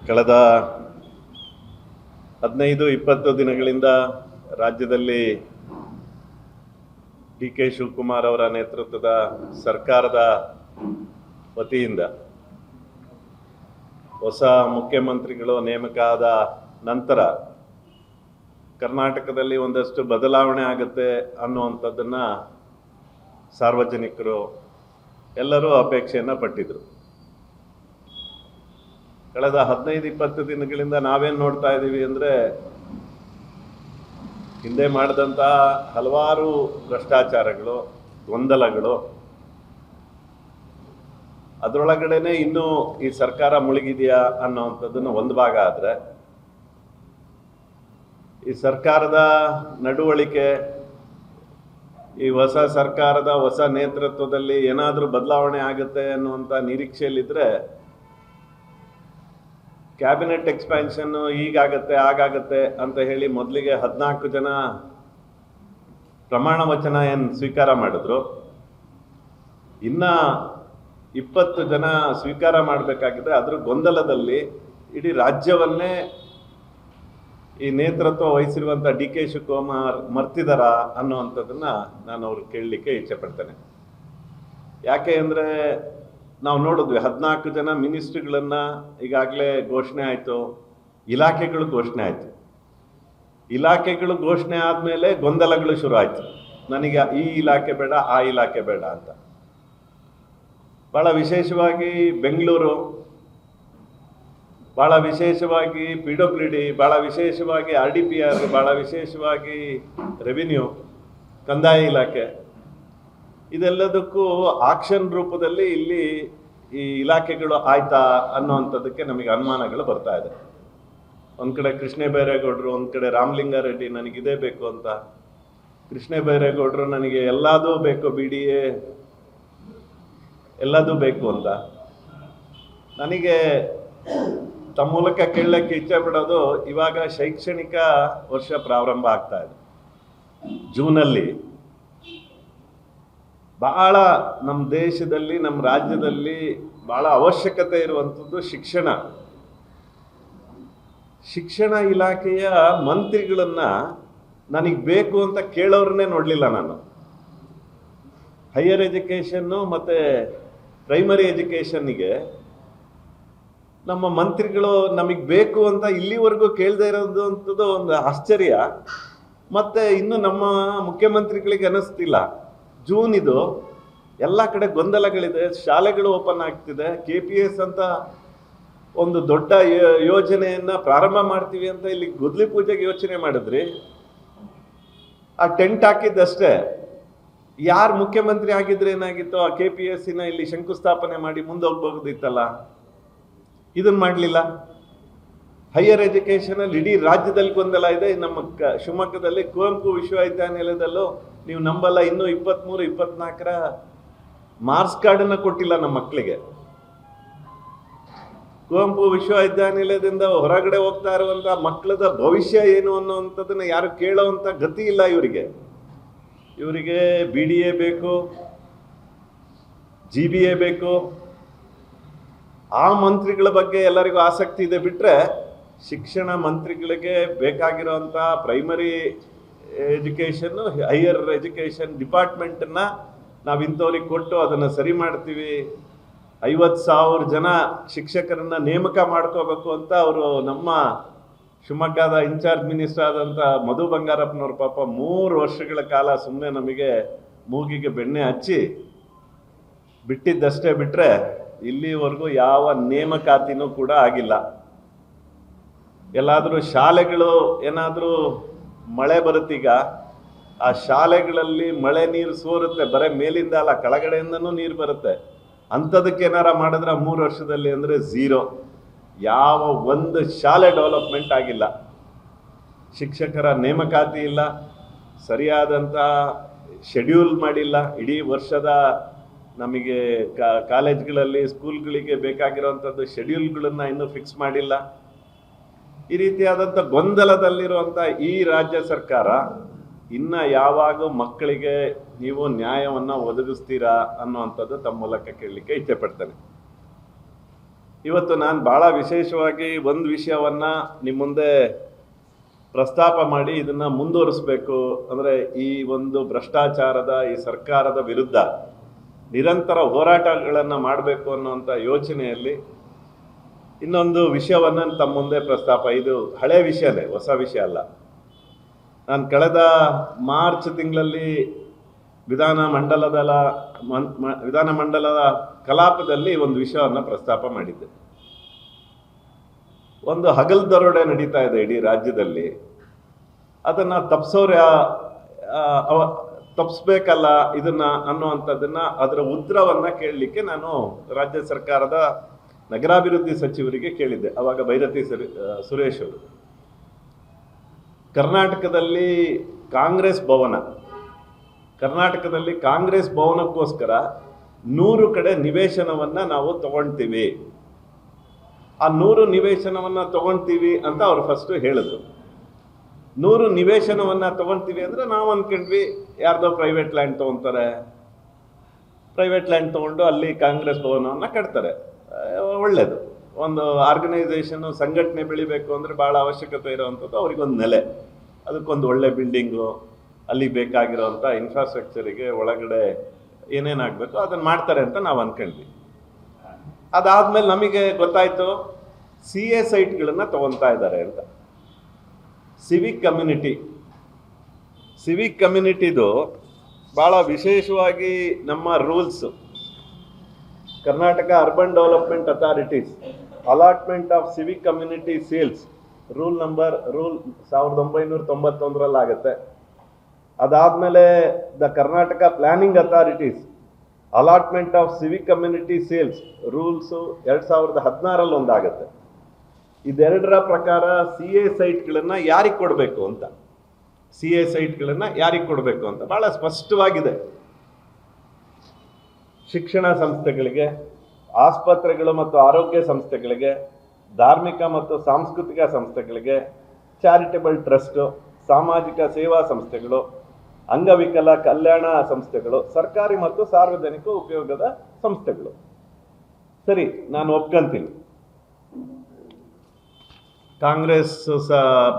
ಕಳೆದ 15-20 ದಿನಗಳಿಂದ ರಾಜ್ಯದಲ್ಲಿ ಡಿ ಕೆ ಶಿವಕುಮಾರ್ ಅವರ ನೇತೃತ್ವದ ಸರ್ಕಾರದ ವತಿಯಿಂದ ಹೊಸ ಮುಖ್ಯಮಂತ್ರಿಗಳು ನೇಮಕ ಆದ ನಂತರ ಕರ್ನಾಟಕದಲ್ಲಿ ಒಂದಷ್ಟು ಬದಲಾವಣೆ ಆಗುತ್ತೆ ಅನ್ನುವಂಥದ್ದನ್ನು ಸಾರ್ವಜನಿಕರು ಎಲ್ಲರೂ ಅಪೇಕ್ಷೆಯನ್ನು ಪಟ್ಟಿದ್ರು. ಕಳೆದ 15-20 ದಿನಗಳಿಂದ ನಾವೇನು ನೋಡ್ತಾ ಇದ್ದೀವಿ ಅಂದರೆ, ಹಿಂದೆ ಮಾಡಿದಂಥ ಹಲವಾರು ಭ್ರಷ್ಟಾಚಾರಗಳು, ಗೊಂದಲಗಳು, ಅದರೊಳಗಡೆನೆ ಇನ್ನೂ ಈ ಸರ್ಕಾರ ಮುಳುಗಿದೆಯಾ ಅನ್ನೋವಂಥದ್ದನ್ನು ಒಂದು ಭಾಗ ಆದರೆ, ಈ ಸರ್ಕಾರದ ನಡವಳಿಕೆ, ಈ ಹೊಸ ಸರ್ಕಾರದ ಹೊಸ ನೇತೃತ್ವದಲ್ಲಿ ಏನಾದರೂ ಬದಲಾವಣೆ ಆಗುತ್ತೆ ಅನ್ನುವಂಥ ನಿರೀಕ್ಷೆಯಲ್ಲಿದ್ದರೆ, ಕ್ಯಾಬಿನೆಟ್ ಎಕ್ಸ್ಪ್ಯಾನ್ಷನ್ನು ಹೀಗಾಗತ್ತೆ ಆಗಾಗತ್ತೆ ಅಂತ ಹೇಳಿ ಮೊದಲಿಗೆ 14 ಜನ ಪ್ರಮಾಣ ವಚನ ಏನು ಸ್ವೀಕಾರ ಮಾಡಿದ್ರು, ಇನ್ನು 20 ಜನ ಸ್ವೀಕಾರ ಮಾಡಬೇಕಾಗಿದೆ. ಅದ್ರ ಗೊಂದಲದಲ್ಲಿ ಇಡೀ ರಾಜ್ಯವನ್ನೇ ಈ ನೇತೃತ್ವ ವಹಿಸಿರುವಂಥ ಡಿ ಕೆ ಶಿವಕುಮಾರ್ ಮರ್ತಿದಾರ ಅನ್ನುವಂಥದ್ದನ್ನು ನಾನು ಅವ್ರಿಗೆ ಕೇಳಲಿಕ್ಕೆ ಇಚ್ಛೆ ಪಡ್ತೇನೆ. ಯಾಕೆ ಅಂದರೆ, ನಾವು ನೋಡಿದ್ವಿ 14 ಜನ ಮಿನಿಸ್ಟ್ರಿಗಳನ್ನು ಈಗಾಗಲೇ ಘೋಷಣೆ ಆಯಿತು, ಇಲಾಖೆಗಳು ಘೋಷಣೆ ಆಯಿತು. ಇಲಾಖೆಗಳು ಘೋಷಣೆ ಆದಮೇಲೆ ಗೊಂದಲಗಳು ಶುರು ಆಯಿತು. ನನಗೆ ಈ ಇಲಾಖೆ ಬೇಡ, ಆ ಇಲಾಖೆ ಬೇಡ ಅಂತ. ಭಾಳ ವಿಶೇಷವಾಗಿ ಬೆಂಗಳೂರು, ಭಾಳ ವಿಶೇಷವಾಗಿ PWD, ಭಾಳ ವಿಶೇಷವಾಗಿ RDPR, ಭಾಳ ವಿಶೇಷವಾಗಿ ರೆವಿನ್ಯೂ, ಕಂದಾಯ ಇಲಾಖೆ, ಇದೆಲ್ಲದಕ್ಕೂ ಆಕ್ಷನ್ ರೂಪದಲ್ಲಿ ಇಲ್ಲಿ ಈ ಇಲಾಖೆಗಳು ಆಯ್ತಾ ಅನ್ನೋವಂಥದ್ದಕ್ಕೆ ನಮಗೆ ಅನುಮಾನಗಳು ಬರ್ತಾ ಇದೆ. ಒಂದು ಕಡೆ ಕೃಷ್ಣ ಬೈರೇಗೌಡರು, ಒಂದು ಕಡೆ ರಾಮಲಿಂಗಾರೆಡ್ಡಿ ನನಗಿದೇ ಬೇಕು ಅಂತ, ಕೃಷ್ಣ ಬೈರೇಗೌಡರು ನನಗೆ ಎಲ್ಲದೂ ಬೇಕು, BDA ಎಲ್ಲದೂ ಬೇಕು ಅಂತ. ನನಗೆ ತಮ್ಮ ಮೂಲಕ ಕೇಳಲಿಕ್ಕೆ ಇಚ್ಛೆ ಪಡೋದು, ಇವಾಗ ಶೈಕ್ಷಣಿಕ ವರ್ಷ ಪ್ರಾರಂಭ ಆಗ್ತಾ ಇದೆ. ಜೂನಲ್ಲಿ ಬಹಳ ನಮ್ಮ ದೇಶದಲ್ಲಿ, ನಮ್ಮ ರಾಜ್ಯದಲ್ಲಿ ಬಹಳ ಅವಶ್ಯಕತೆ ಇರುವಂಥದ್ದು ಶಿಕ್ಷಣ. ಶಿಕ್ಷಣ ಇಲಾಖೆಯ ಮಂತ್ರಿಗಳನ್ನು ನನಗೆ ಬೇಕು ಅಂತ ಕೇಳೋರನ್ನೇ ನೋಡಲಿಲ್ಲ ನಾನು. ಹೈಯರ್ ಎಜುಕೇಷನ್ನು ಮತ್ತು ಪ್ರೈಮರಿ ಎಜುಕೇಷನ್ನಿಗೆ ನಮ್ಮ ಮಂತ್ರಿಗಳು ನಮಗೆ ಬೇಕು ಅಂತ ಇಲ್ಲಿವರೆಗೂ ಕೇಳದೇ ಇರೋದು ಅಂಥದ್ದು ಒಂದು ಆಶ್ಚರ್ಯ. ಮತ್ತು ಇನ್ನು ನಮ್ಮ ಮುಖ್ಯಮಂತ್ರಿಗಳಿಗೆ ಅನ್ನಿಸ್ತಿಲ್ಲ. ಜೂನ್ ಇದು, ಎಲ್ಲ ಕಡೆ ಗೊಂದಲಗಳಿದೆ, ಶಾಲೆಗಳು ಓಪನ್ ಆಗ್ತಿದೆ, KPS ಅಂತ ಒಂದು ದೊಡ್ಡ ಯೋಜನೆಯನ್ನು ಪ್ರಾರಂಭ ಮಾಡ್ತೀವಿ ಅಂತ ಇಲ್ಲಿ ಗುದ್ಲಿ ಪೂಜೆಗೆ ಯೋಚನೆ ಮಾಡಿದ್ರಿ, ಆ ಟೆಂಟ್ ಹಾಕಿದ್ದಷ್ಟೇ. ಯಾರು ಮುಖ್ಯಮಂತ್ರಿ ಆಗಿದ್ರೆ ಏನಾಗಿತ್ತು, ಆ KPSನ ಇಲ್ಲಿ ಶಂಕುಸ್ಥಾಪನೆ ಮಾಡಿ ಮುಂದೆ ಹೋಗ್ಬೋದಿತ್ತಲ್ಲ, ಇದನ್ನು ಮಾಡಲಿಲ್ಲ. ಹೈಯರ್ ಎಜುಕೇಷನಲ್ಲಿ ಇಡೀ ರಾಜ್ಯದಲ್ಲಿ ಗೊಂದಲ ಇದೆ. ನಮ್ಮ ಶಿವಮೊಗ್ಗದಲ್ಲಿ ಕುವೆಂಪು ವಿಶ್ವವಿದ್ಯಾನಿಲಯದಲ್ಲೂ ನೀವು ನಂಬಲ್ಲ, ಇನ್ನೂ 23-24ರ ಮಾರ್ಕ್ಸ್ ಕಾರ್ಡನ್ನು ಕೊಟ್ಟಿಲ್ಲ ನಮ್ಮ ಮಕ್ಕಳಿಗೆ. ಕುವೆಂಪು ವಿಶ್ವವಿದ್ಯಾನಿಲಯದಿಂದ ಹೊರಗಡೆ ಹೋಗ್ತಾ ಇರುವಂಥ ಮಕ್ಕಳದ ಭವಿಷ್ಯ ಏನು ಅನ್ನೋವಂಥದ್ದನ್ನು ಯಾರು ಕೇಳೋವಂಥ ಗತಿ ಇಲ್ಲ ಇವರಿಗೆ. ಇವರಿಗೆ BDA ಬೇಕು, GBA ಬೇಕು. ಆ ಮಂತ್ರಿಗಳ ಬಗ್ಗೆ ಎಲ್ಲರಿಗೂ ಆಸಕ್ತಿ ಇದೆ ಬಿಟ್ಟರೆ, ಶಿಕ್ಷಣ ಮಂತ್ರಿಗಳಿಗೆ ಬೇಕಾಗಿರೋಂಥ ಪ್ರೈಮರಿ ಎಜುಕೇಷನ್ನು, ಹೈಯರ್ ಎಜುಕೇಷನ್ ಡಿಪಾರ್ಟ್ಮೆಂಟನ್ನು ನಾವು ಇಂಥವ್ರಿಗೆ ಕೊಟ್ಟು ಅದನ್ನು ಸರಿ ಮಾಡ್ತೀವಿ, 50,000 ಜನ ಶಿಕ್ಷಕರನ್ನು ನೇಮಕ ಮಾಡ್ಕೋಬೇಕು ಅಂತ ಅವರು ನಮ್ಮ ಶಿವಮೊಗ್ಗದ ಇನ್ಚಾರ್ಜ್ ಮಿನಿಸ್ಟರ್ ಆದಂಥ ಮಧು ಬಂಗಾರಪ್ಪನವ್ರ ಪಾಪ 3 ವರ್ಷಗಳ ಕಾಲ ಸುಮ್ಮನೆ ನಮಗೆ ಮೂಗಿಗೆ ಬೆಣ್ಣೆ ಹಚ್ಚಿ ಬಿಟ್ಟಿದ್ದಷ್ಟೇ ಬಿಟ್ಟರೆ ಇಲ್ಲಿವರೆಗೂ ಯಾವ ನೇಮಕಾತಿನೂ ಕೂಡ ಆಗಿಲ್ಲ. ಎಲ್ಲಾದರೂ ಶಾಲೆಗಳು ಏನಾದರೂ ಮಳೆ ಬರುತ್ತೀಗ, ಆ ಶಾಲೆಗಳಲ್ಲಿ ಮಳೆ ನೀರು ಸೋರುತ್ತೆ, ಬರೀ ಮೇಲಿಂದ ಅಲ್ಲ ಕೆಳಗಡೆಯಿಂದನೂ ನೀರು ಬರುತ್ತೆ. ಅಂಥದಕ್ಕೆ ಏನಾರ ಮಾಡಿದ್ರೆ 3 ವರ್ಷದಲ್ಲಿ ಅಂದರೆ ಝೀರೋ. ಯಾವ ಒಂದು ಶಾಲೆ ಡೆವಲಪ್ಮೆಂಟ್ ಆಗಿಲ್ಲ. ಶಿಕ್ಷಕರ ನೇಮಕಾತಿ ಇಲ್ಲ, ಸರಿಯಾದಂಥ ಶೆಡ್ಯೂಲ್ ಮಾಡಿಲ್ಲ. ಇಡೀ ವರ್ಷದ ನಮಗೆ ಕಾಲೇಜ್ಗಳಲ್ಲಿ, ಸ್ಕೂಲ್ಗಳಿಗೆ ಬೇಕಾಗಿರುವಂಥದ್ದು ಶೆಡ್ಯೂಲ್ಗಳನ್ನು ಇನ್ನೂ ಫಿಕ್ಸ್ ಮಾಡಿಲ್ಲ. ಈ ರೀತಿಯಾದಂಥ ಗೊಂದಲದಲ್ಲಿರುವಂಥ ಈ ರಾಜ್ಯ ಸರ್ಕಾರ ಇನ್ನು ಯಾವಾಗ ಮಕ್ಕಳಿಗೆ ನೀವು ನ್ಯಾಯವನ್ನು ಒದಗಿಸ್ತೀರಾ ಅನ್ನುವಂಥದ್ದು ತಮ್ಮ ಮೂಲಕ ಕೇಳಲಿಕ್ಕೆ ಇಚ್ಛೆ ಪಡ್ತೇನೆ. ಇವತ್ತು ನಾನು ಭಾಳ ವಿಶೇಷವಾಗಿ ಒಂದು ವಿಷಯವನ್ನು ನಿಮ್ಮ ಮುಂದೆ ಪ್ರಸ್ತಾಪ ಮಾಡಿ ಇದನ್ನು ಮುಂದುವರಿಸಬೇಕು. ಅಂದರೆ ಈ ಒಂದು ಭ್ರಷ್ಟಾಚಾರದ ಈ ಸರ್ಕಾರದ ವಿರುದ್ಧ ನಿರಂತರ ಹೋರಾಟಗಳನ್ನು ಮಾಡಬೇಕು ಅನ್ನುವಂಥ ಯೋಚನೆಯಲ್ಲಿ ಇನ್ನೊಂದು ವಿಷಯವನ್ನು ತಮ್ಮ ಮುಂದೆ ಪ್ರಸ್ತಾಪ. ಇದು ಹಳೆ ವಿಷಯನೇ, ಹೊಸ ವಿಷಯ ಅಲ್ಲ. ನಾನು ಕಳೆದ ಮಾರ್ಚ್ ತಿಂಗಳಲ್ಲಿ ವಿಧಾನಮಂಡಲದ ಕಲಾಪದಲ್ಲಿ ಒಂದು ವಿಷಯವನ್ನು ಪ್ರಸ್ತಾಪ ಮಾಡಿದ್ದೆ. ಒಂದು ಹಗಲ್ ದರೋಡೆ ನಡೀತಾ ಇದೆ ಇಡೀ ರಾಜ್ಯದಲ್ಲಿ. ಅದನ್ನು ತಪ್ಪಿಸ್ಬೇಕಲ್ಲ ಇದನ್ನ ಅನ್ನುವಂಥದ್ದನ್ನ, ಅದರ ಉತ್ತರವನ್ನು ಕೇಳಲಿಕ್ಕೆ ನಾನು ರಾಜ್ಯ ಸರ್ಕಾರದ ನಗರಾಭಿವೃದ್ಧಿ ಸಚಿವರಿಗೆ ಕೇಳಿದ್ದೆ. ಅವಾಗ ಬೈರತಿ ಸುರೇಶ್ ಅವರು. ಕರ್ನಾಟಕದಲ್ಲಿ ಕಾಂಗ್ರೆಸ್ ಭವನಕ್ಕೋಸ್ಕರ 100 ಕಡೆ ನಿವೇಶನವನ್ನು ನಾವು ತಗೊಳ್ತೀವಿ, ಆ 100 ನಿವೇಶನವನ್ನು ತಗೊಳ್ತೀವಿ ಅಂತ ಅವ್ರು ಫಸ್ಟು ಹೇಳಿದ್ರು. 100 ನಿವೇಶನವನ್ನು ತಗೊಳ್ತೀವಿ ಅಂದರೆ ನಾವು ಅಂದ್ಕೊಂಡ್ವಿ ಯಾರ್ದೋ ಪ್ರೈವೇಟ್ ಲ್ಯಾಂಡ್ ತೊಗೊತಾರೆ, ಪ್ರೈವೇಟ್ ಲ್ಯಾಂಡ್ ತೊಗೊಂಡು ಅಲ್ಲಿ ಕಾಂಗ್ರೆಸ್ ಭವನವನ್ನು ಕಟ್ತಾರೆ. ಒಳ್ಳೆಯದು. ಒಂದು ಆರ್ಗನೈಸೇಷನ್ನು ಸಂಘಟನೆ ಬೆಳಿಬೇಕು ಅಂದರೆ ಭಾಳ ಅವಶ್ಯಕತೆ ಇರೋವಂಥದ್ದು ಅವ್ರಿಗೊಂದು ನೆಲೆ, ಅದಕ್ಕೊಂದು ಒಳ್ಳೆ ಬಿಲ್ಡಿಂಗು, ಅಲ್ಲಿ ಬೇಕಾಗಿರೋವಂಥ ಇನ್ಫ್ರಾಸ್ಟ್ರಕ್ಚರಿಗೆ ಒಳಗಡೆ ಏನೇನಾಗಬೇಕು ಅದನ್ನು ಮಾಡ್ತಾರೆ ಅಂತ ನಾವು ಅಂದ್ಕೊಂಡ್ವಿ. ಅದಾದಮೇಲೆ ನಮಗೆ ಗೊತ್ತಾಯಿತು CA ಸೈಟ್ಗಳನ್ನು ತೊಗೊತಾ ಇದ್ದಾರೆ ಅಂತ. ಸಿವಿಕ್ ಕಮ್ಯುನಿಟಿದು ಭಾಳ ವಿಶೇಷವಾಗಿ ನಮ್ಮ rules, Karnataka urban development authorities allotment of Civic community sales rule 1991 ಆಗುತ್ತೆ. ಅದಾದಮೇಲೆ the Karnataka planning authorities allotment of Civic community sales rules 2016 ಒಂದಾಗುತ್ತೆ. ಇದೆರಡರ ಪ್ರಕಾರ CA ಸೈಟ್ಗಳನ್ನು ಯಾರಿಗೆ ಕೊಡಬೇಕು ಅಂತ ಭಾಳ ಸ್ಪಷ್ಟವಾಗಿದೆ. ಶಿಕ್ಷಣ ಸಂಸ್ಥೆಗಳಿಗೆ, ಆಸ್ಪತ್ರೆಗಳು ಮತ್ತು ಆರೋಗ್ಯ ಸಂಸ್ಥೆಗಳಿಗೆ, ಧಾರ್ಮಿಕ ಮತ್ತು ಸಾಂಸ್ಕೃತಿಕ ಸಂಸ್ಥೆಗಳಿಗೆ, ಚಾರಿಟಬಲ್ ಟ್ರಸ್ಟು, ಸಾಮಾಜಿಕ ಸೇವಾ ಸಂಸ್ಥೆಗಳು, ಅಂಗವಿಕಲ ಕಲ್ಯಾಣ ಸಂಸ್ಥೆಗಳು, ಸರ್ಕಾರಿ ಮತ್ತು ಸಾರ್ವಜನಿಕ ಉಪಯೋಗದ ಸಂಸ್ಥೆಗಳು. ಸರಿ, ನಾನು ಒಪ್ಕೊಂತೀನಿ. ಕಾಂಗ್ರೆಸ್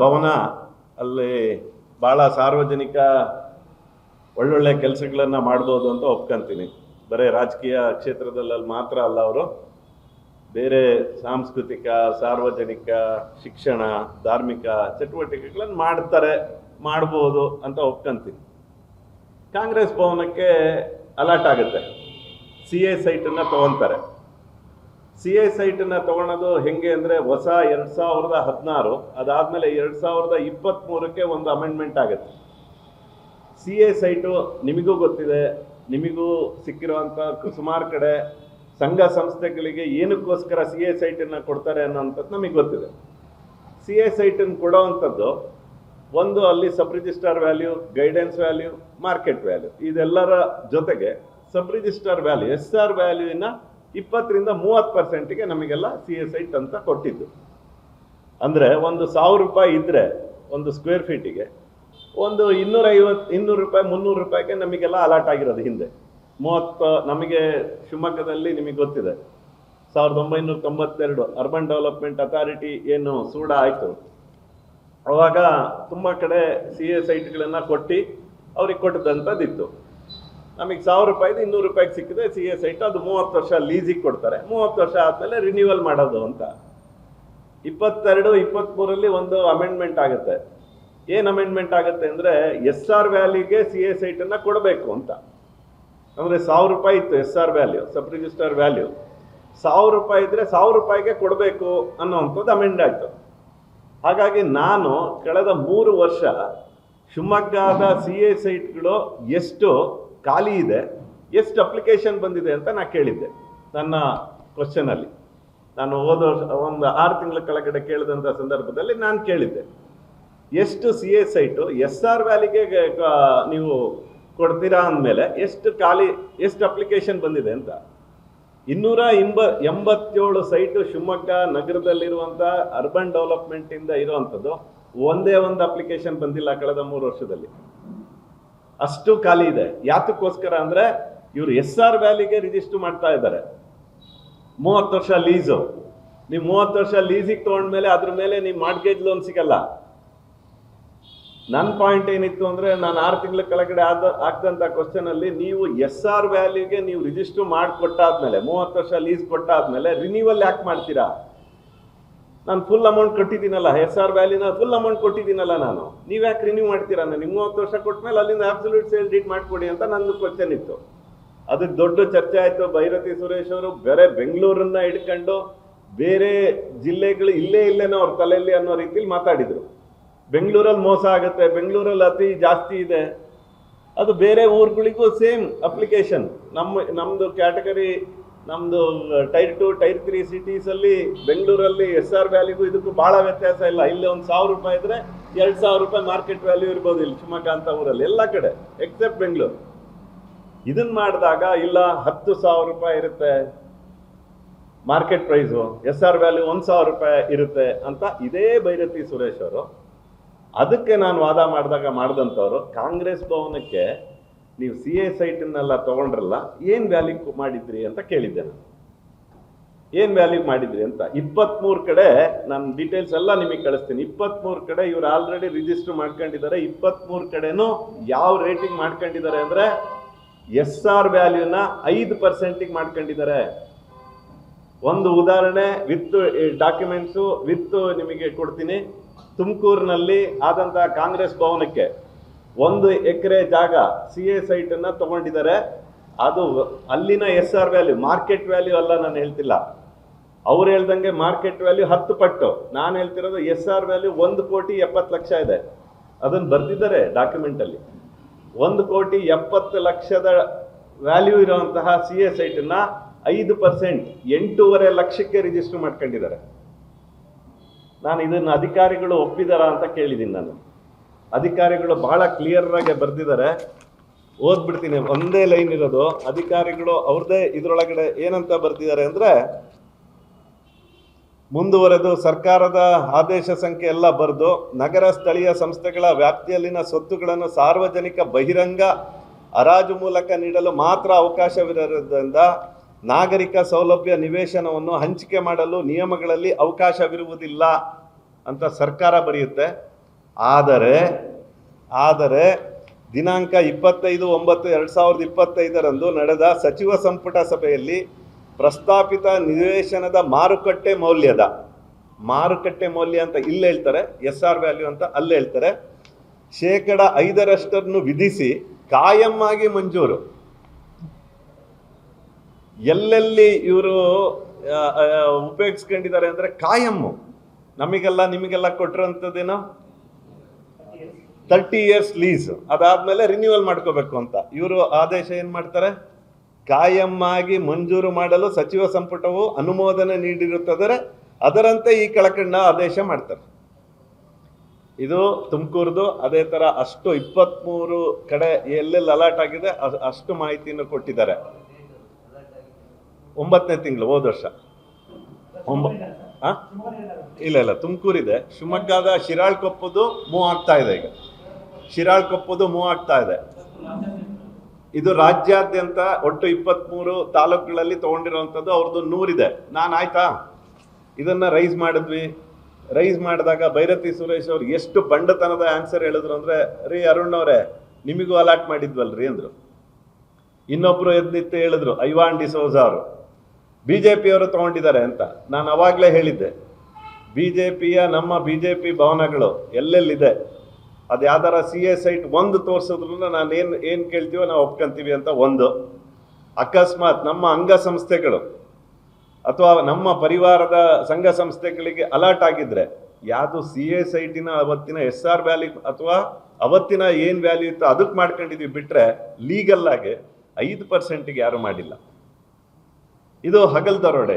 ಭವನ ಅಲ್ಲಿ ಭಾಳ ಸಾರ್ವಜನಿಕ ಒಳ್ಳೊಳ್ಳೆ ಕೆಲಸಗಳನ್ನು ಮಾಡ್ಬೋದು ಅಂತ ಒಪ್ಕೊಂತೀನಿ. ಬರೀ ರಾಜಕೀಯ ಕ್ಷೇತ್ರದಲ್ಲಿ ಮಾತ್ರ ಅಲ್ಲ, ಅವರು ಬೇರೆ ಸಾಂಸ್ಕೃತಿಕ, ಸಾರ್ವಜನಿಕ, ಶಿಕ್ಷಣ, ಧಾರ್ಮಿಕ ಚಟುವಟಿಕೆಗಳನ್ನು ಮಾಡ್ಬೋದು ಅಂತ ಒಪ್ಕೊಂತೀನಿ. ಕಾಂಗ್ರೆಸ್ ಭವನಕ್ಕೆ ಅಲಾಟ್ ಆಗುತ್ತೆ, CA ಸೈಟನ್ನು ತೊಗೊತಾರೆ. CA ಸೈಟನ್ನು ತೊಗೊಳೋದು ಹೆಂಗೆ ಅಂದರೆ, ಹೊಸ 2016, ಅದಾದಮೇಲೆ 2023ಕ್ಕೆ ಒಂದು ಅಮೆಂಡ್ಮೆಂಟ್ ಆಗುತ್ತೆ. CA ಸೈಟು ನಿಮಗೂ ಗೊತ್ತಿದೆ, ನಿಮಗೂ ಸಿಕ್ಕಿರುವಂಥ ಸುಮಾರು ಕಡೆ ಸಂಘ ಸಂಸ್ಥೆಗಳಿಗೆ ಏನಕ್ಕೋಸ್ಕರ CA ಸೈಟನ್ನು ಕೊಡ್ತಾರೆ ಅನ್ನೋಂಥದ್ದು ನಮಗೆ ಗೊತ್ತಿದೆ. CA ಸೈಟನ್ನು ಕೊಡೋವಂಥದ್ದು ಒಂದು, ಅಲ್ಲಿ sub registrar value, guidance value, market value, ಇದೆಲ್ಲರ ಜೊತೆಗೆ ಸಬ್ ರಿಜಿಸ್ಟ್ರಾರ್ ವ್ಯಾಲ್ಯೂ SR ವ್ಯಾಲ್ಯೂನ 20-30%ಗೆ ನಮಗೆಲ್ಲ CA ಸೈಟ್ ಅಂತ ಕೊಟ್ಟಿದ್ದು. ಅಂದರೆ ಒಂದು 1000 ರೂಪಾಯಿ ಇದ್ದರೆ ಒಂದು ಸ್ಕ್ವೇರ್ ಫೀಟಿಗೆ ಒಂದು 200 ರೂಪಾಯಿ 300 ರೂಪಾಯಿಗೆ ನಮಗೆಲ್ಲ ಅಲಾಟ್ ಆಗಿರೋದು. ಹಿಂದೆ ನಮಗೆ ಶಿವಮೊಗ್ಗದಲ್ಲಿ ನಿಮಗೆ ಗೊತ್ತಿದೆ 1992 ಅರ್ಬನ್ ಡೆವಲಪ್ಮೆಂಟ್ ಅಥಾರಿಟಿ ಏನು ಸೂಡ ಆಯಿತು, ಅವಾಗ ತುಂಬ ಕಡೆ CA ಸೈಟ್ಗಳನ್ನು ಕೊಟ್ಟು ಅವ್ರಿಗೆ ಕೊಟ್ಟದಂಥದ್ದಿತ್ತು. ನಮಗೆ 1000 ರೂಪಾಯಿದು 200 ರೂಪಾಯಿಗೆ ಸಿಕ್ಕಿದೆ CA ಸೈಟ್. ಅದು 30 ವರ್ಷ ಲೀಸಿಗೆ ಕೊಡ್ತಾರೆ. 30 ವರ್ಷ ಆದಮೇಲೆ ರಿನ್ಯೂವಲ್ ಮಾಡೋದು ಅಂತ 22-23ರಲ್ಲಿ ಒಂದು ಅಮೆಂಡ್ಮೆಂಟ್ ಆಗುತ್ತೆ. ಏನು ಅಮೆಂಡ್ಮೆಂಟ್ ಆಗುತ್ತೆ ಅಂದರೆ, SR ವ್ಯಾಲ್ಯೂಗೆ CA ಸೈಟನ್ನು ಕೊಡಬೇಕು ಅಂತ. ಅಂದರೆ 1000 ರೂಪಾಯಿ ಇತ್ತು SR value, sub register value. 1000 ರೂಪಾಯಿ ಇದ್ದರೆ 1000 ರೂಪಾಯಿಗೆ ಕೊಡಬೇಕು ಅನ್ನೋವಂಥದ್ದು ಅಮೆಂಡ್ ಆಯಿತು. ಹಾಗಾಗಿ ನಾನು ಕಳೆದ 3 ವರ್ಷ ಶಿವಮೊಗ್ಗದ CA ಸೈಟ್ಗಳು ಎಷ್ಟು ಖಾಲಿ ಇದೆ, ಎಷ್ಟು ಅಪ್ಲಿಕೇಶನ್ ಬಂದಿದೆ ಅಂತ ನಾನು ಕೇಳಿದ್ದೆ ನನ್ನ ಕ್ವಶನಲ್ಲಿ. ನಾನು ಒಂದು 6 ತಿಂಗಳ ಕೆಳಗಡೆ ಕೇಳಿದಂಥ ಸಂದರ್ಭದಲ್ಲಿ ನಾನು ಕೇಳಿದ್ದೆ, ಎಷ್ಟು CA ಸೈಟು SR ವ್ಯಾಲಿಗೆ ನೀವು ಕೊಡ್ತೀರಾ ಅಂದಮೇಲೆ ಎಷ್ಟು ಅಪ್ಲಿಕೇಶನ್ ಬಂದಿದೆ ಅಂತ. 287 ಸೈಟು ಶಿವಮೊಗ್ಗ ನಗರದಲ್ಲಿರುವಂಥ ಅರ್ಬನ್ ಡೆವಲಪ್ಮೆಂಟಿಂದ ಇರುವಂಥದ್ದು, ಒಂದೇ ಒಂದು ಅಪ್ಲಿಕೇಶನ್ ಬಂದಿಲ್ಲ ಕಳೆದ 3 ವರ್ಷದಲ್ಲಿ. ಅಷ್ಟು ಖಾಲಿ ಇದೆ. ಯಾತಕ್ಕೋಸ್ಕರ ಅಂದರೆ, ಇವರು SR ವ್ಯಾಲಿಗೆ ರಿಜಿಸ್ಟರ್ ಮಾಡ್ತಾ ಇದ್ದಾರೆ. 30 ವರ್ಷ ಲೀಸು, ನೀವು 30 ವರ್ಷ ಲೀಸಿಗೆ ತೊಗೊಂಡ್ಮೇಲೆ ಅದ್ರ ಮೇಲೆ ನೀವು ಮಾರ್ಟ್ಗೇಜ್ ಲೋನ್ ಸಿಗಲ್ಲ. ನನ್ನ ಪಾಯಿಂಟ್ ಏನಿತ್ತು ಅಂದರೆ, ನಾನು 6 ತಿಂಗಳ ಕೆಳಗಡೆ ಆಗ್ದಂಥ ಕ್ವಶನಲ್ಲಿ, ನೀವು SR ವ್ಯಾಲ್ಯೂಗೆ ನೀವು ರಿಜಿಸ್ಟರ್ ಮಾಡಿಕೊಟ್ಟಾದ್ಮೇಲೆ 30 ವರ್ಷ ಲೀಸ್ ಕೊಟ್ಟಾದ್ಮೇಲೆ ರಿನ್ಯೂವಲ್ ಯಾಕೆ ಮಾಡ್ತೀರಾ? ನಾನು ಫುಲ್ ಅಮೌಂಟ್ ಕೊಟ್ಟಿದ್ದೀನಲ್ಲ, SR ವ್ಯಾಲ್ಯೂನ ಫುಲ್ ಅಮೌಂಟ್ ಕೊಟ್ಟಿದ್ದೀನಲ್ಲ ನಾನು, ನೀವು ಯಾಕೆ ರಿನ್ಯೂ ಮಾಡ್ತೀರಾ? ನೀವು 30 ವರ್ಷ ಕೊಟ್ಮೇಲೆ ಅಲ್ಲಿಂದ ಅಬ್ಸಲ್ಯೂಟ್ ಸೇಲ್ ಡೀಡ್ ಮಾಡಿಕೊಡಿ ಅಂತ ನಂದು ಕ್ವಶನ್ ಇತ್ತು. ಅದಕ್ಕೆ ದೊಡ್ಡ ಚರ್ಚೆ ಆಯಿತು. ಭೈರತಿ ಸುರೇಶ್ ಅವರು ಬೇರೆ ಬೆಂಗಳೂರನ್ನ ಹಿಡ್ಕೊಂಡು ಬೇರೆ ಜಿಲ್ಲೆಗಳು ಇಲ್ಲೇನೋ ಅವ್ರ ತಲೆಯಲ್ಲಿ ಅನ್ನೋ ರೀತಿಲಿ ಮಾತಾಡಿದರು. ಬೆಂಗಳೂರಲ್ಲಿ ಮೋಸ ಆಗುತ್ತೆ, ಬೆಂಗಳೂರಲ್ಲಿ ಅತಿ ಜಾಸ್ತಿ ಇದೆ, ಅದು ಬೇರೆ ಊರುಗಳಿಗೂ ಸೇಮ್ ಅಪ್ಲಿಕೇಶನ್. ನಮ್ಮದು ಕ್ಯಾಟಗರಿ, ನಮ್ಮದು ಟೈರ್ 2 ಟೈರ್ 3 ಸಿಟೀಸಲ್ಲಿ ಬೆಂಗಳೂರಲ್ಲಿ SR ವ್ಯಾಲ್ಯೂಗೂ ಇದಕ್ಕೂ ಭಾಳ ವ್ಯತ್ಯಾಸ ಇಲ್ಲ. ಇಲ್ಲಿ ಒಂದು 1000 ರೂಪಾಯಿ ಇದ್ದರೆ 2000 ರೂಪಾಯಿ ಮಾರ್ಕೆಟ್ ವ್ಯಾಲ್ಯೂ ಇರ್ಬೋದು ಇಲ್ಲಿ ಶಿವಮೊಗ್ಗ ಅಂತ ಊರಲ್ಲಿ, ಎಲ್ಲ ಕಡೆ ಎಕ್ಸೆಪ್ಟ್ ಬೆಂಗಳೂರು. ಇದನ್ನು ಮಾಡಿದಾಗ ಇಲ್ಲ 10,000 ರೂಪಾಯಿ ಇರುತ್ತೆ ಮಾರ್ಕೆಟ್ ಪ್ರೈಸು, SR ವ್ಯಾಲ್ಯೂ 1,000 ರೂಪಾಯಿ ಇರುತ್ತೆ ಅಂತ ಇದೇ ಭೈರತಿ ಸುರೇಶ್ ಅವರು. ಅದಕ್ಕೆ ನಾನು ವಾದ ಮಾಡಿದಂಥವ್ರು, ಕಾಂಗ್ರೆಸ್ ಭವನಕ್ಕೆ ನೀವು CA ಸೈಟನ್ನೆಲ್ಲ ತೊಗೊಂಡ್ರಲ್ಲ, ಏನು ವ್ಯಾಲ್ಯೂ ಮಾಡಿದ್ರಿ ಅಂತ ಕೇಳಿದ್ದೆ ನಾನು. ಏನು ವ್ಯಾಲ್ಯೂ ಮಾಡಿದ್ರಿ ಅಂತ 23 ಕಡೆ ನಾನು ಡೀಟೇಲ್ಸ್ ಎಲ್ಲ ನಿಮಗೆ ಕಳಿಸ್ತೀನಿ. 23 ಕಡೆ ಇವ್ರು ಆಲ್ರೆಡಿ ರಿಜಿಸ್ಟರ್ ಮಾಡ್ಕೊಂಡಿದ್ದಾರೆ. 23 ಕಡೆನೂ ಯಾವ ರೇಟಿಂಗ್ ಮಾಡ್ಕೊಂಡಿದ್ದಾರೆ ಅಂದರೆ SR ವ್ಯಾಲ್ಯೂನ 5% ಮಾಡ್ಕೊಂಡಿದ್ದಾರೆ. ಒಂದು ಉದಾಹರಣೆ ವಿತ್ ಡಾಕ್ಯುಮೆಂಟ್ಸು ವಿತ್ ನಿಮಗೆ ಕೊಡ್ತೀನಿ. ತುಮಕೂರಿನಲ್ಲಿ ಆದಂಥ ಕಾಂಗ್ರೆಸ್ ಭವನಕ್ಕೆ 1 ಎಕರೆ ಜಾಗ CA ಸೈಟನ್ನು ತೊಗೊಂಡಿದ್ದಾರೆ. ಅದು ಅಲ್ಲಿನ SR ವ್ಯಾಲ್ಯೂ, ಮಾರ್ಕೆಟ್ ವ್ಯಾಲ್ಯೂ ಅಲ್ಲ, ನಾನು ಹೇಳ್ತಿಲ್ಲ. ಅವ್ರು ಹೇಳ್ದಂಗೆ ಮಾರ್ಕೆಟ್ ವ್ಯಾಲ್ಯೂ 10 ಪಟ್ಟು, ನಾನು ಹೇಳ್ತಿರೋದು SR ವ್ಯಾಲ್ಯೂ 1,70,00,000 ಇದೆ. ಅದನ್ನು ಬರೆದಿದ್ದಾರೆ ಡಾಕ್ಯುಮೆಂಟಲ್ಲಿ. 1,70,00,000 ವ್ಯಾಲ್ಯೂ ಇರುವಂತಹ CA ಸೈಟನ್ನು 5% 8.5 ಲಕ್ಷಕ್ಕೆ ರಿಜಿಸ್ಟರ್ ಮಾಡ್ಕೊಂಡಿದ್ದಾರೆ. ನಾನು ಇದನ್ನು ಅಧಿಕಾರಿಗಳು ಒಪ್ಪಿದಾರ ಅಂತ ಕೇಳಿದ್ದೀನಿ. ನಾನು ಅಧಿಕಾರಿಗಳು ಬಹಳ ಕ್ಲಿಯರ್ ಆಗಿ ಬರೆದಿದ್ದಾರೆ, ಓದ್ಬಿಡ್ತೀನಿ. ಒಂದೇ ಲೈನ್ ಇರೋದು. ಅಧಿಕಾರಿಗಳು ಅವ್ರದ್ದೇ ಇದರೊಳಗಡೆ ಏನಂತ ಬರೆದಿದ್ದಾರೆ ಅಂದರೆ, ಮುಂದುವರೆದು ಸರ್ಕಾರದ ಆದೇಶ ಸಂಖ್ಯೆ ಎಲ್ಲ ಬರೆದು ನಗರ ಸ್ಥಳೀಯ ಸಂಸ್ಥೆಗಳ ವ್ಯಾಪ್ತಿಯಲ್ಲಿನ ಸ್ವತ್ತುಗಳನ್ನು ಸಾರ್ವಜನಿಕ ಬಹಿರಂಗ ಹರಾಜು ಮೂಲಕ ನೀಡಲು ಮಾತ್ರ ಅವಕಾಶವಿರೋದ್ರಿಂದ ನಾಗರಿಕ ಸೌಲಭ್ಯ ನಿವೇಶನವನ್ನು ಹಂಚಿಕೆ ಮಾಡಲು ನಿಯಮಗಳಲ್ಲಿ ಅವಕಾಶವಿರುವುದಿಲ್ಲ ಅಂತ ಸರ್ಕಾರ ಬರೆಯುತ್ತೆ. ಆದರೆ ದಿನಾಂಕ 25/9/2025 ನಡೆದ ಸಚಿವ ಸಂಪುಟ ಸಭೆಯಲ್ಲಿ ಪ್ರಸ್ತಾಪಿತ ನಿವೇಶನದ ಮಾರುಕಟ್ಟೆ ಮೌಲ್ಯ ಅಂತ ಇಲ್ಲಿ ಹೇಳ್ತಾರೆ, SR ವ್ಯಾಲ್ಯೂ ಅಂತ ಅಲ್ಲಿ ಹೇಳ್ತಾರೆ, 5% ವಿಧಿಸಿ ಕಾಯಂ ಆಗಿ ಮಂಜೂರು. ಎಲ್ಲೆಲ್ಲಿ ಇವರು ಉಪಯೋಗಿಸ್ಕೊಂಡಿದ್ದಾರೆ ಅಂದರೆ ಕಾಯಮ್ಮು. ನಮಗೆಲ್ಲ ನಿಮಗೆಲ್ಲ ಕೊಟ್ಟಿರೋಂಥದ್ದೇನೋ 30 years ಲೀಸ್, ಅದಾದಮೇಲೆ ರಿನ್ಯೂವಲ್ ಮಾಡ್ಕೋಬೇಕು ಅಂತ. ಇವರು ಆದೇಶ ಏನು ಮಾಡ್ತಾರೆ, ಕಾಯಂ ಆಗಿ ಮಂಜೂರು ಮಾಡಲು ಸಚಿವ ಸಂಪುಟವು ಅನುಮೋದನೆ ನೀಡಿರುತ್ತದೆ, ಅದರಂತೆ ಈ ಕೆಳಕಂಡ ಆದೇಶ ಮಾಡ್ತಾರೆ. ಇದು ತುಮಕೂರ್ದು. ಅದೇ ಥರ ಅಷ್ಟು 23 ಕಡೆ ಎಲ್ಲೆಲ್ಲಿ ಅಲರ್ಟ್ ಆಗಿದೆ ಅಷ್ಟು ಮಾಹಿತಿಯನ್ನು ಕೊಟ್ಟಿದ್ದಾರೆ. 9ನೇ ತಿಂಗಳು ಹೋದ ವರ್ಷ. ಇಲ್ಲ ತುಮಕೂರಿದೆ. ಶಿವಮೊಗ್ಗದ ಶಿರಾಳಕೊಪ್ಪದು ಮೂವ್ ಆಗ್ತಾ ಇದೆ. ಈಗ ಶಿರಾಳಕೊಪ್ಪದು ಮೂವ್ ಆಗ್ತಾ ಇದೆ. ಇದು ರಾಜ್ಯಾದ್ಯಂತ ಒಟ್ಟು 23 ತಾಲೂಕುಗಳಲ್ಲಿ ತೊಗೊಂಡಿರುವಂಥದ್ದು. ಅವ್ರದ್ದು 100 ಇದೆ. ನಾನು ಆಯ್ತಾ ಇದನ್ನು ರೈಸ್ ಮಾಡಿದಾಗ ಭೈರತಿ ಸುರೇಶ್ ಅವ್ರು ಎಷ್ಟು ಬಂಡತನದ ಆನ್ಸರ್ ಹೇಳಿದ್ರು ಅಂದರೆ, ರೀ ಅರುಣ್ ಅವರೇ ನಿಮಗೂ ಅಲಾಟ್ ಮಾಡಿದ್ವಲ್ರಿ ಅಂದರು. ಇನ್ನೊಬ್ಬರು ಎದ್ನಿತ್ತು ಹೇಳಿದ್ರು, ಐವಾನ್ ಡಿಸೋಜಾ ಅವರು, BJP ಅವರು ತೊಗೊಂಡಿದ್ದಾರೆ ಅಂತ. ನಾನು ಅವಾಗಲೇ ಹೇಳಿದ್ದೆ, ನಮ್ಮ BJP ಭವನಗಳು ಎಲ್ಲೆಲ್ಲಿದೆ ಅದು ಯಾವ್ದಾರ CA ಸೈಟ್ ಒಂದು ತೋರಿಸಿದ್ರು ನಾನು ಏನು ಕೇಳ್ತೀವೋ ನಾವು ಒಪ್ಕೊಂತೀವಿ ಅಂತ. ಒಂದು ಅಕಸ್ಮಾತ್ ನಮ್ಮ ಅಂಗಸಂಸ್ಥೆಗಳು ಅಥವಾ ನಮ್ಮ ಪರಿವಾರದ ಸಂಘ ಸಂಸ್ಥೆಗಳಿಗೆ ಅಲರ್ಟ್ ಆಗಿದ್ರೆ, ಯಾವುದು CA ಸೈಟಿನ ಅವತ್ತಿನ SR ವ್ಯಾಲ್ಯೂ ಅಥವಾ ಅವತ್ತಿನ ಏನು ವ್ಯಾಲ್ಯೂ ಇತ್ತು ಅದಕ್ಕೆ ಮಾಡ್ಕೊಂಡಿದ್ವಿ ಬಿಟ್ಟರೆ ಲೀಗಲ್ ಆಗಿ 5%ಗೆ ಯಾರು ಮಾಡಿಲ್ಲ. ಇದು ಹಗಲ್ ದರೋಡೆ.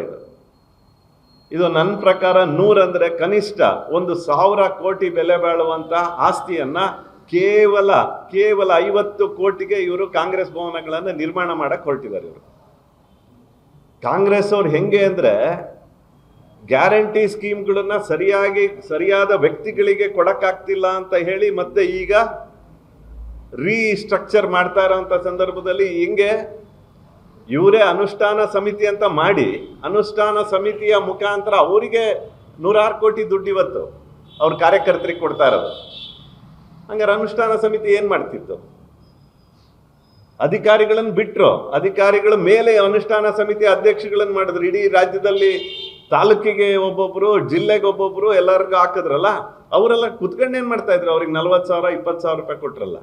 ಇದು ನನ್ನ ಪ್ರಕಾರ 100 ಅಂದರೆ ಕನಿಷ್ಠ 1,000 ಕೋಟಿ ಬೆಲೆ ಬಾಳುವಂಥ ಆಸ್ತಿಯನ್ನು ಕೇವಲ 50 ಕೋಟಿಗೆ ಇವರು ಕಾಂಗ್ರೆಸ್ ಭವನಗಳನ್ನು ನಿರ್ಮಾಣ ಮಾಡಕ್ಕೆ ಹೊರಟಿದ್ದಾರೆ. ಇವರು ಕಾಂಗ್ರೆಸ್ ಅವ್ರು ಹೆಂಗೆ ಅಂದರೆ, ಗ್ಯಾರಂಟಿ ಸ್ಕೀಮ್ಗಳನ್ನ ಸರಿಯಾದ ವ್ಯಕ್ತಿಗಳಿಗೆ ಕೊಡಕ್ಕಾಗ್ತಿಲ್ಲ ಅಂತ ಹೇಳಿ ಮತ್ತೆ ಈಗ ರೀಸ್ಟ್ರಕ್ಚರ್ ಮಾಡ್ತಾ ಇರೋಂಥ ಸಂದರ್ಭದಲ್ಲಿ ಹಿಂಗೆ ಇವರೇ ಅನುಷ್ಠಾನ ಸಮಿತಿ ಅಂತ ಮಾಡಿ ಅನುಷ್ಠಾನ ಸಮಿತಿಯ ಮುಖಾಂತರ ಅವರಿಗೆ 106 ಕೋಟಿ ದುಡ್ಡು ಇವತ್ತು ಅವ್ರ ಕಾರ್ಯಕರ್ತರಿಗೆ ಕೊಡ್ತಾ ಇರೋದು. ಹಂಗಾರೆ ಅನುಷ್ಠಾನ ಸಮಿತಿ ಏನ್ ಮಾಡ್ತಿತ್ತು? ಅಧಿಕಾರಿಗಳನ್ನು ಬಿಟ್ರು, ಅಧಿಕಾರಿಗಳ ಮೇಲೆ ಅನುಷ್ಠಾನ ಸಮಿತಿ ಅಧ್ಯಕ್ಷಗಳನ್ನು ಮಾಡಿದ್ರು. ಇಡೀ ರಾಜ್ಯದಲ್ಲಿ ತಾಲೂಕಿಗೆ ಒಬ್ಬೊಬ್ರು, ಜಿಲ್ಲೆಗೆ ಒಬ್ಬೊಬ್ರು ಎಲ್ಲರಿಗೂ ಹಾಕಿದ್ರಲ್ಲ, ಅವರೆಲ್ಲ ಕುತ್ಕೊಂಡು ಏನ್ ಮಾಡ್ತಾ ಇದ್ರು? ಅವ್ರಿಗೆ 40,000 20,000 ರೂಪಾಯಿ ಕೊಟ್ರಲ್ಲ.